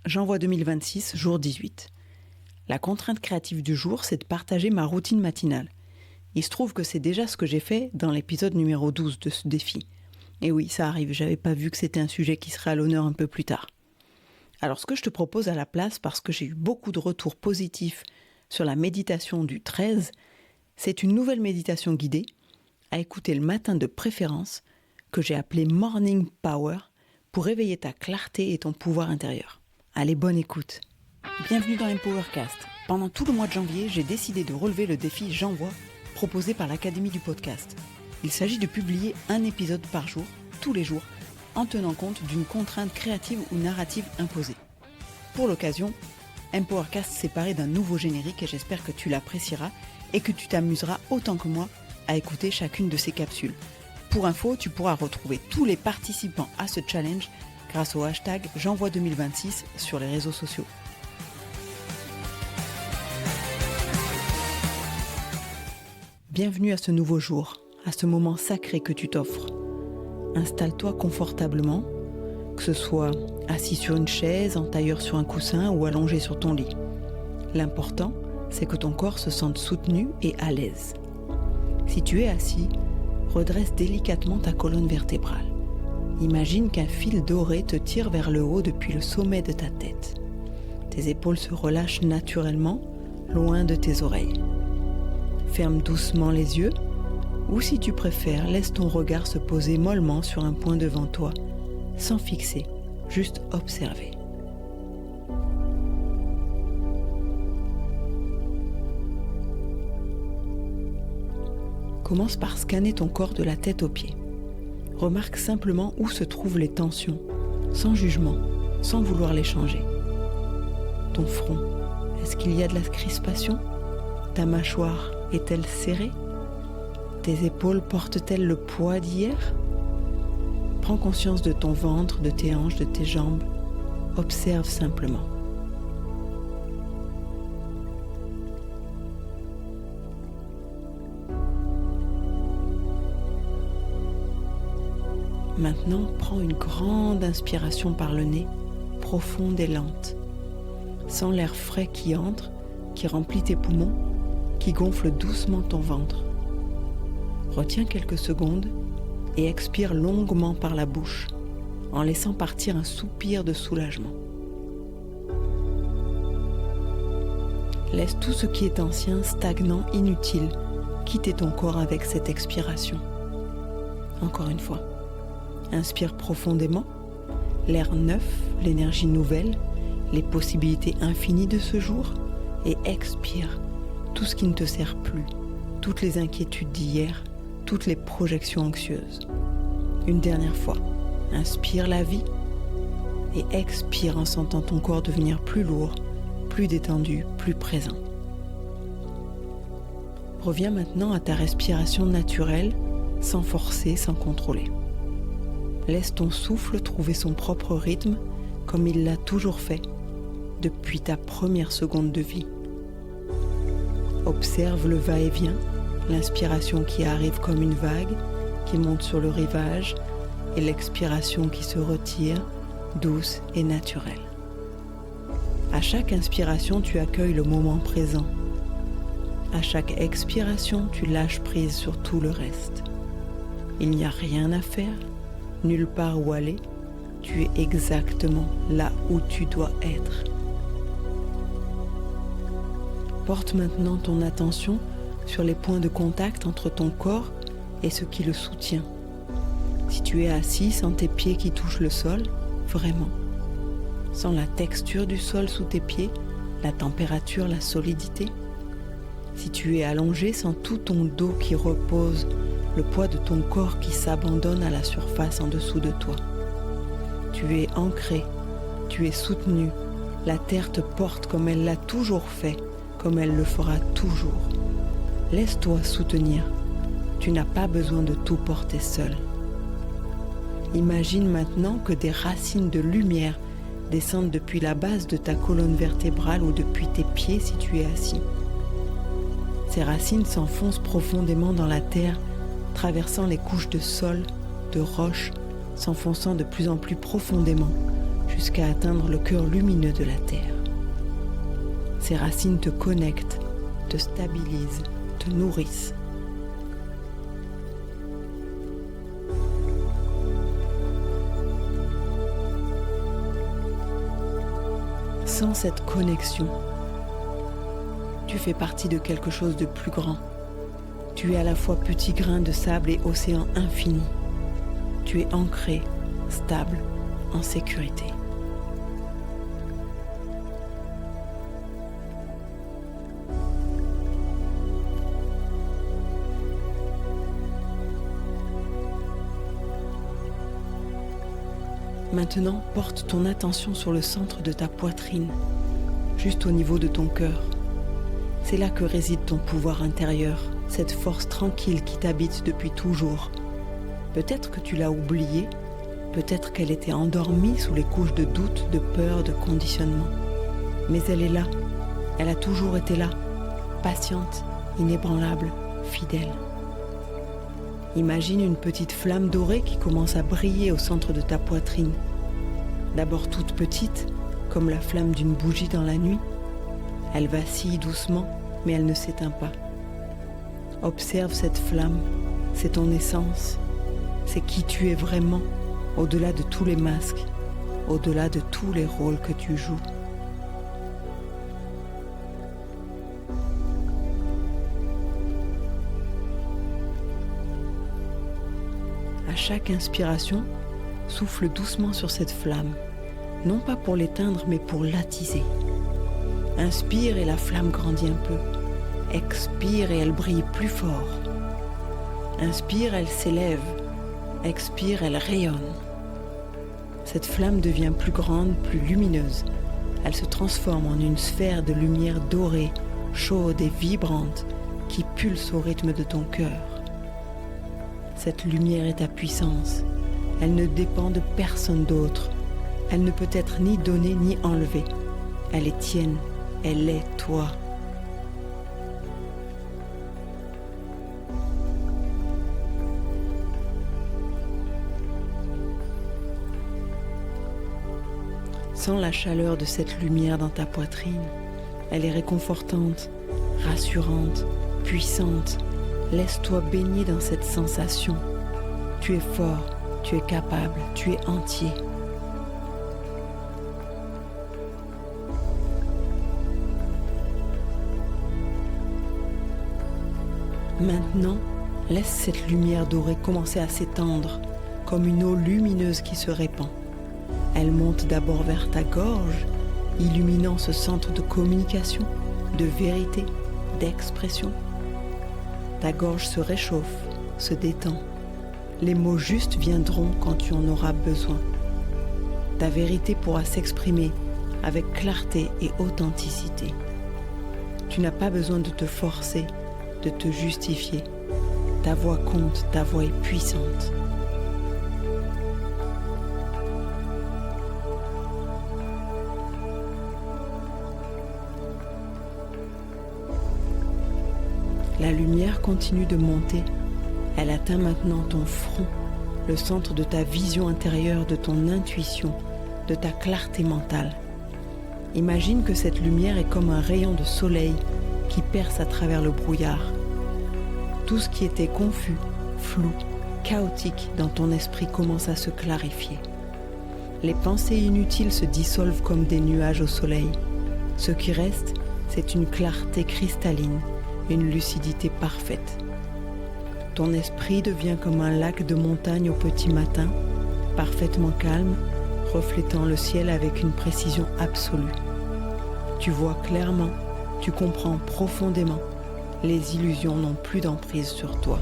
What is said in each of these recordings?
J'envoie 2026, jour 18. La contrainte créative du jour, c'est de partager ma routine matinale. Il se trouve que c'est déjà ce que j'ai fait dans l'épisode numéro 12 de ce défi. Et oui, ça arrive, j'avais pas vu que c'était un sujet qui serait à l'honneur un peu plus tard. Alors ce que je te propose à la place, parce que j'ai eu beaucoup de retours positifs sur la méditation du 13, c'est une nouvelle méditation guidée, à écouter le matin de préférence, que j'ai appelée Morning Power, pour réveiller ta clarté et ton pouvoir intérieur. Allez, bonne écoute. Bienvenue dans Empowercast. Pendant tout le mois de janvier, j'ai décidé de relever le défi J'envoie, proposé par l'Académie du podcast. Il s'agit de publier un épisode par jour, tous les jours, en tenant compte d'une contrainte créative ou narrative imposée. Pour l'occasion, Empowercast s'est paré d'un nouveau générique et j'espère que tu l'apprécieras et que tu t'amuseras autant que moi à écouter chacune de ces capsules. Pour info, tu pourras retrouver tous les participants à ce challenge grâce au hashtag J'envoie 2026 sur les réseaux sociaux. Bienvenue à ce nouveau jour, à ce moment sacré que tu t'offres. Installe-toi confortablement, que ce soit assis sur une chaise, en tailleur sur un coussin ou allongé sur ton lit. L'important, c'est que ton corps se sente soutenu et à l'aise. Si tu es assis, redresse délicatement ta colonne vertébrale. Imagine qu'un fil doré te tire vers le haut depuis le sommet de ta tête. Tes épaules se relâchent naturellement, loin de tes oreilles. Ferme doucement les yeux, ou si tu préfères, laisse ton regard se poser mollement sur un point devant toi, sans fixer, juste observer. Commence par scanner ton corps de la tête aux pieds. Remarque simplement où se trouvent les tensions, sans jugement, sans vouloir les changer. Ton front, est-ce qu'il y a de la crispation ? Ta mâchoire est-elle serrée ? Tes épaules portent-elles le poids d'hier ? Prends conscience de ton ventre, de tes hanches, de tes jambes. Observe simplement. Maintenant, prends une grande inspiration par le nez, profonde et lente. Sens l'air frais qui entre, qui remplit tes poumons, qui gonfle doucement ton ventre. Retiens quelques secondes et expire longuement par la bouche, en laissant partir un soupir de soulagement. Laisse tout ce qui est ancien, stagnant, inutile, quitter ton corps avec cette expiration. Encore une fois. Inspire profondément, l'air neuf, l'énergie nouvelle, les possibilités infinies de ce jour et expire tout ce qui ne te sert plus, toutes les inquiétudes d'hier, toutes les projections anxieuses. Une dernière fois, inspire la vie et expire en sentant ton corps devenir plus lourd, plus détendu, plus présent. Reviens maintenant à ta respiration naturelle, sans forcer, sans contrôler. Laisse ton souffle trouver son propre rythme comme il l'a toujours fait depuis ta première seconde de vie. Observe le va-et-vient, l'inspiration qui arrive comme une vague, qui monte sur le rivage, et l'expiration qui se retire, douce et naturelle. À chaque inspiration, tu accueilles le moment présent. À chaque expiration, tu lâches prise sur tout le reste. Il n'y a rien à faire, nulle part où aller, tu es exactement là où tu dois être. Porte maintenant ton attention sur les points de contact entre ton corps et ce qui le soutient. Si tu es assis, sens tes pieds qui touchent le sol, vraiment. Sens la texture du sol sous tes pieds, la température, la solidité. Si tu es allongé, sens tout ton dos qui repose, le poids de ton corps qui s'abandonne à la surface en dessous de toi. Tu es ancré, tu es soutenu, la terre te porte comme elle l'a toujours fait, comme elle le fera toujours. Laisse-toi soutenir, tu n'as pas besoin de tout porter seul. Imagine maintenant que des racines de lumière descendent depuis la base de ta colonne vertébrale ou depuis tes pieds si tu es assis. Ces racines s'enfoncent profondément dans la terre, traversant les couches de sol, de roches, s'enfonçant de plus en plus profondément, jusqu'à atteindre le cœur lumineux de la Terre. Ces racines te connectent, te stabilisent, te nourrissent. Sans cette connexion, tu fais partie de quelque chose de plus grand. Tu es à la fois petit grain de sable et océan infini. Tu es ancré, stable, en sécurité. Maintenant, porte ton attention sur le centre de ta poitrine, juste au niveau de ton cœur. C'est là que réside ton pouvoir intérieur, cette force tranquille qui t'habite depuis toujours. Peut-être que tu l'as oubliée, peut-être qu'elle était endormie sous les couches de doute, de peur, de conditionnement. Mais elle est là, elle a toujours été là, patiente, inébranlable, fidèle. Imagine une petite flamme dorée qui commence à briller au centre de ta poitrine. D'abord toute petite, comme la flamme d'une bougie dans la nuit. Elle vacille doucement, mais elle ne s'éteint pas. Observe cette flamme, c'est ton essence, c'est qui tu es vraiment, au-delà de tous les masques, au-delà de tous les rôles que tu joues. À chaque inspiration, souffle doucement sur cette flamme, non pas pour l'éteindre, mais pour l'attiser. Inspire et la flamme grandit un peu. Expire et elle brille plus fort. Inspire, elle s'élève. Expire, elle rayonne. Cette flamme devient plus grande, plus lumineuse. Elle se transforme en une sphère de lumière dorée, chaude et vibrante, qui pulse au rythme de ton cœur. Cette lumière est ta puissance. Elle ne dépend de personne d'autre. Elle ne peut être ni donnée ni enlevée. Elle est tienne. Elle est toi. Sens la chaleur de cette lumière dans ta poitrine. Elle est réconfortante, rassurante, puissante. Laisse-toi baigner dans cette sensation. Tu es fort, tu es capable, tu es entier. Maintenant, laisse cette lumière dorée commencer à s'étendre comme une eau lumineuse qui se répand. Elle monte d'abord vers ta gorge, illuminant ce centre de communication, de vérité, d'expression. Ta gorge se réchauffe, se détend. Les mots justes viendront quand tu en auras besoin. Ta vérité pourra s'exprimer avec clarté et authenticité. Tu n'as pas besoin de te forcer, de te justifier. Ta voix compte, ta voix est puissante. La lumière continue de monter. Elle atteint maintenant ton front, le centre de ta vision intérieure, de ton intuition, de ta clarté mentale. Imagine que cette lumière est comme un rayon de soleil qui perce à travers le brouillard. Tout ce qui était confus, flou, chaotique dans ton esprit commence à se clarifier. Les pensées inutiles se dissolvent comme des nuages au soleil. Ce qui reste, c'est une clarté cristalline, une lucidité parfaite. Ton esprit devient comme un lac de montagne au petit matin, parfaitement calme, reflétant le ciel avec une précision absolue. Tu vois clairement, tu comprends profondément, les illusions n'ont plus d'emprise sur toi.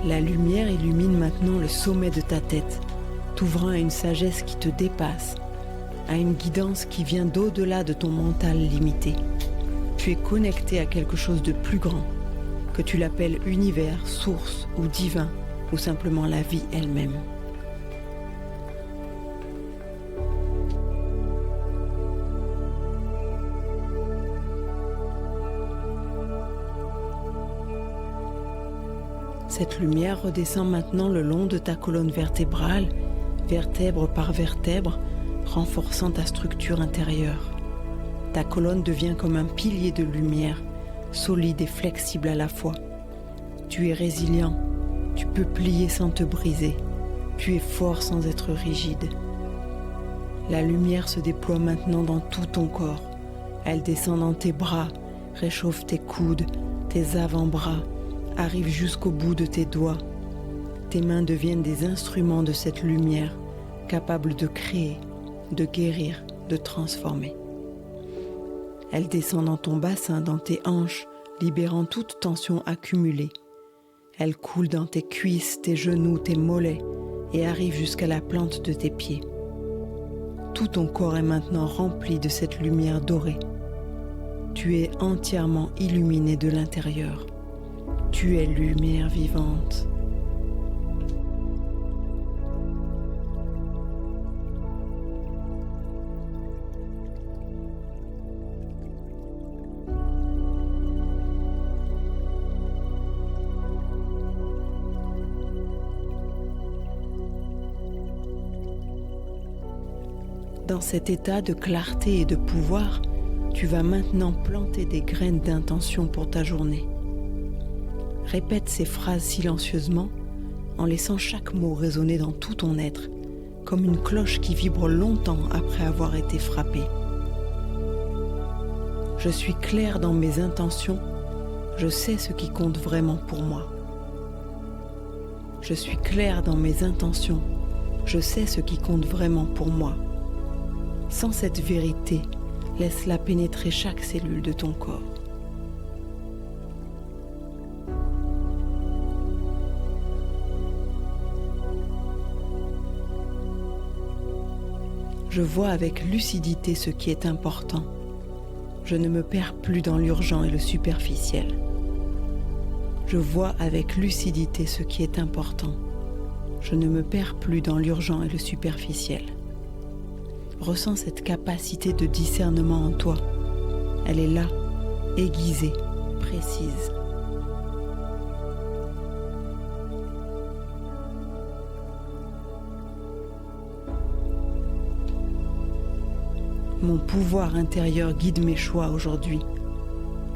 La lumière illumine maintenant le sommet de ta tête, t'ouvrant à une sagesse qui te dépasse, à une guidance qui vient d'au-delà de ton mental limité. Tu es connecté à quelque chose de plus grand, que tu l'appelles univers, source ou divin, ou simplement la vie elle-même. Cette lumière redescend maintenant le long de ta colonne vertébrale, vertèbre par vertèbre, renforçant ta structure intérieure. Ta colonne devient comme un pilier de lumière, solide et flexible à la fois. Tu es résilient, tu peux plier sans te briser, tu es fort sans être rigide. La lumière se déploie maintenant dans tout ton corps. Elle descend dans tes bras, réchauffe tes coudes, tes avant-bras, arrive jusqu'au bout de tes doigts. Tes mains deviennent des instruments de cette lumière, capables de créer, de guérir, de transformer. Elle descend dans ton bassin, dans tes hanches, libérant toute tension accumulée. Elle coule dans tes cuisses, tes genoux, tes mollets et arrive jusqu'à la plante de tes pieds. Tout ton corps est maintenant rempli de cette lumière dorée. Tu es entièrement illuminé de l'intérieur. Tu es lumière vivante. Dans cet état de clarté et de pouvoir, tu vas maintenant planter des graines d'intention pour ta journée. Répète ces phrases silencieusement en laissant chaque mot résonner dans tout ton être, comme une cloche qui vibre longtemps après avoir été frappée. Je suis clair dans mes intentions, je sais ce qui compte vraiment pour moi. Je suis clair dans mes intentions, je sais ce qui compte vraiment pour moi. Sans cette vérité, laisse-la pénétrer chaque cellule de ton corps. Je vois avec lucidité ce qui est important. Je ne me perds plus dans l'urgent et le superficiel. Je vois avec lucidité ce qui est important. Je ne me perds plus dans l'urgent et le superficiel. Ressens cette capacité de discernement en toi. Elle est là, aiguisée, précise. Mon pouvoir intérieur guide mes choix aujourd'hui.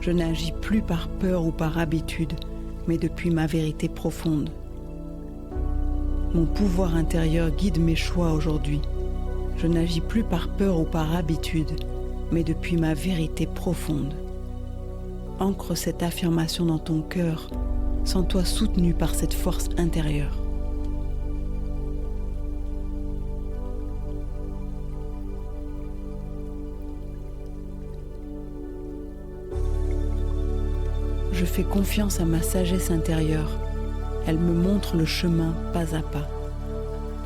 Je n'agis plus par peur ou par habitude, mais depuis ma vérité profonde. Mon pouvoir intérieur guide mes choix aujourd'hui. Je n'agis plus par peur ou par habitude, mais depuis ma vérité profonde. Ancre cette affirmation dans ton cœur, sens-toi soutenu par cette force intérieure. Je fais confiance à ma sagesse intérieure. Elle me montre le chemin pas à pas.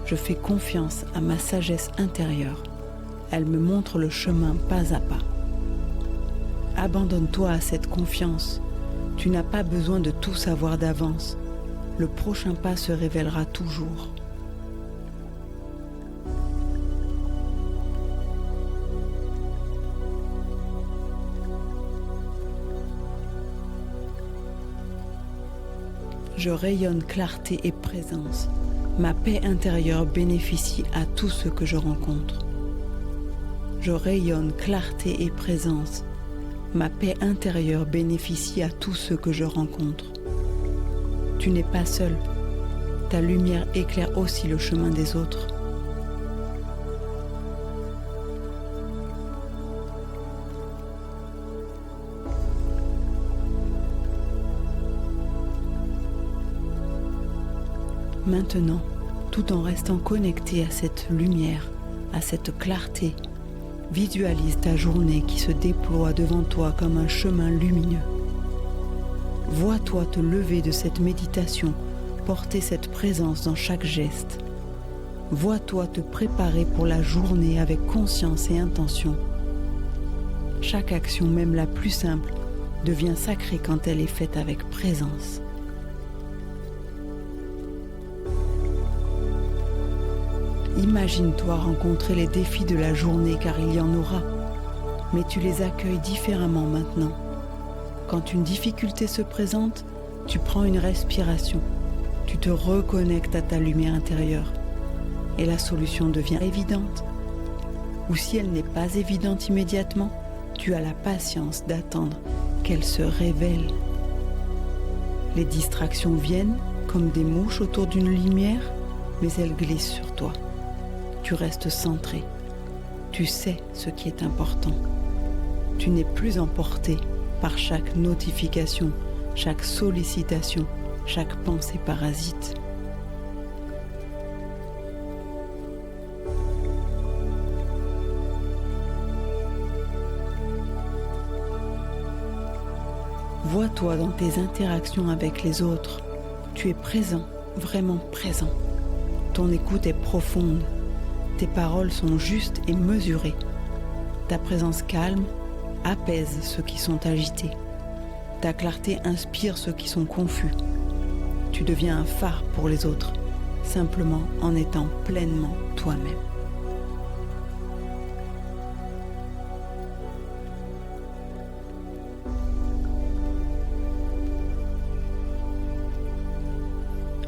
Je fais confiance à ma sagesse intérieure. Elle me montre le chemin pas à pas. Abandonne-toi à cette confiance. Tu n'as pas besoin de tout savoir d'avance. Le prochain pas se révélera toujours. Je rayonne clarté et présence. Ma paix intérieure bénéficie à tous ceux que je rencontre. Je rayonne clarté et présence. Ma paix intérieure bénéficie à tous ceux que je rencontre. Tu n'es pas seul. Ta lumière éclaire aussi le chemin des autres. Maintenant, tout en restant connecté à cette lumière, à cette clarté, visualise ta journée qui se déploie devant toi comme un chemin lumineux. Vois-toi te lever de cette méditation, porter cette présence dans chaque geste. Vois-toi te préparer pour la journée avec conscience et intention. Chaque action, même la plus simple, devient sacrée quand elle est faite avec présence. Imagine-toi rencontrer les défis de la journée car il y en aura, mais tu les accueilles différemment maintenant. Quand une difficulté se présente, tu prends une respiration Tu te reconnectes à ta lumière intérieure et la solution devient évidente. Ou si elle n'est pas évidente immédiatement, tu as la patience d'attendre qu'elle se révèle. Les distractions viennent comme des mouches autour d'une lumière, mais elles glissent sur toi. Tu restes centré. Tu sais ce qui est important. Tu n'es plus emporté par chaque notification, chaque sollicitation, chaque pensée parasite. Vois-toi dans tes interactions avec les autres. Tu es présent, vraiment présent. Ton écoute est profonde. Tes paroles sont justes et mesurées. Ta présence calme apaise ceux qui sont agités. Ta clarté inspire ceux qui sont confus. Tu deviens un phare pour les autres, simplement en étant pleinement toi-même.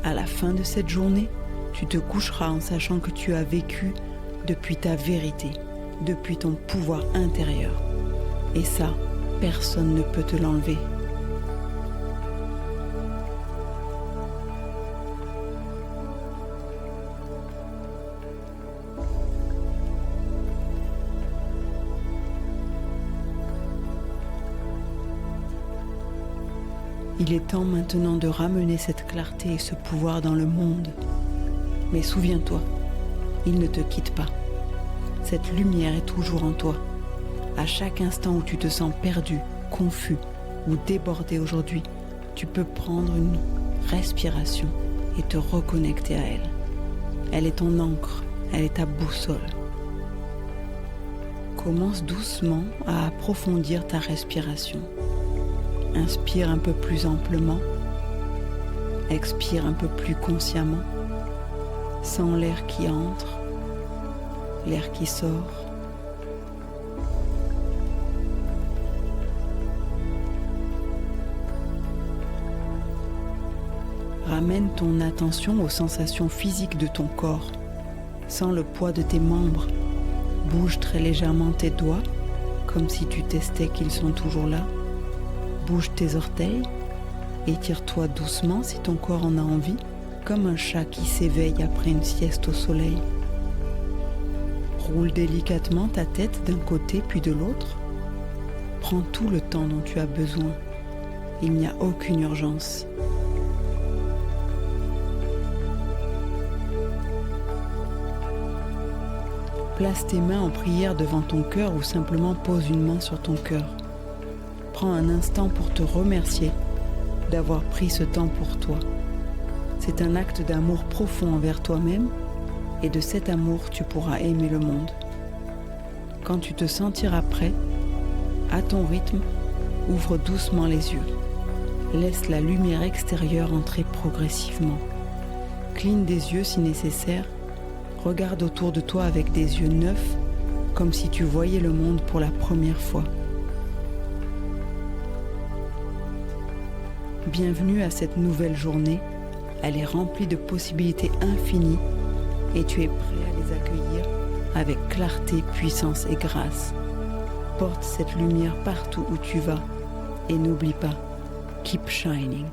À la fin de cette journée, tu te coucheras en sachant que tu as vécu depuis ta vérité, depuis ton pouvoir intérieur. Et ça, personne ne peut te l'enlever. Il est temps maintenant de ramener cette clarté et ce pouvoir dans le monde. Mais souviens-toi, il ne te quitte pas. Cette lumière est toujours en toi. À chaque instant où tu te sens perdu, confus ou débordé aujourd'hui, tu peux prendre une respiration et te reconnecter à elle. Elle est ton ancre, elle est ta boussole. Commence doucement à approfondir ta respiration. Inspire un peu plus amplement, expire un peu plus consciemment. Sens l'air qui entre, l'air qui sort. Ramène ton attention aux sensations physiques de ton corps. Sens le poids de tes membres. Bouge très légèrement tes doigts, comme si tu testais qu'ils sont toujours là. Bouge tes orteils, étire-toi doucement si ton corps en a envie, comme un chat qui s'éveille après une sieste au soleil. Roule délicatement ta tête d'un côté puis de l'autre. Prends tout le temps dont tu as besoin. Il n'y a aucune urgence. Place tes mains en prière devant ton cœur ou simplement pose une main sur ton cœur. Prends un instant pour te remercier d'avoir pris ce temps pour toi. C'est un acte d'amour profond envers toi-même et de cet amour, tu pourras aimer le monde. Quand tu te sentiras prêt, à ton rythme, ouvre doucement les yeux. Laisse la lumière extérieure entrer progressivement. Cligne des yeux si nécessaire. Regarde autour de toi avec des yeux neufs, comme si tu voyais le monde pour la première fois. Bienvenue à cette nouvelle journée. Elle est remplie de possibilités infinies et tu es prêt à les accueillir avec clarté, puissance et grâce. Porte cette lumière partout où tu vas et n'oublie pas, keep shining.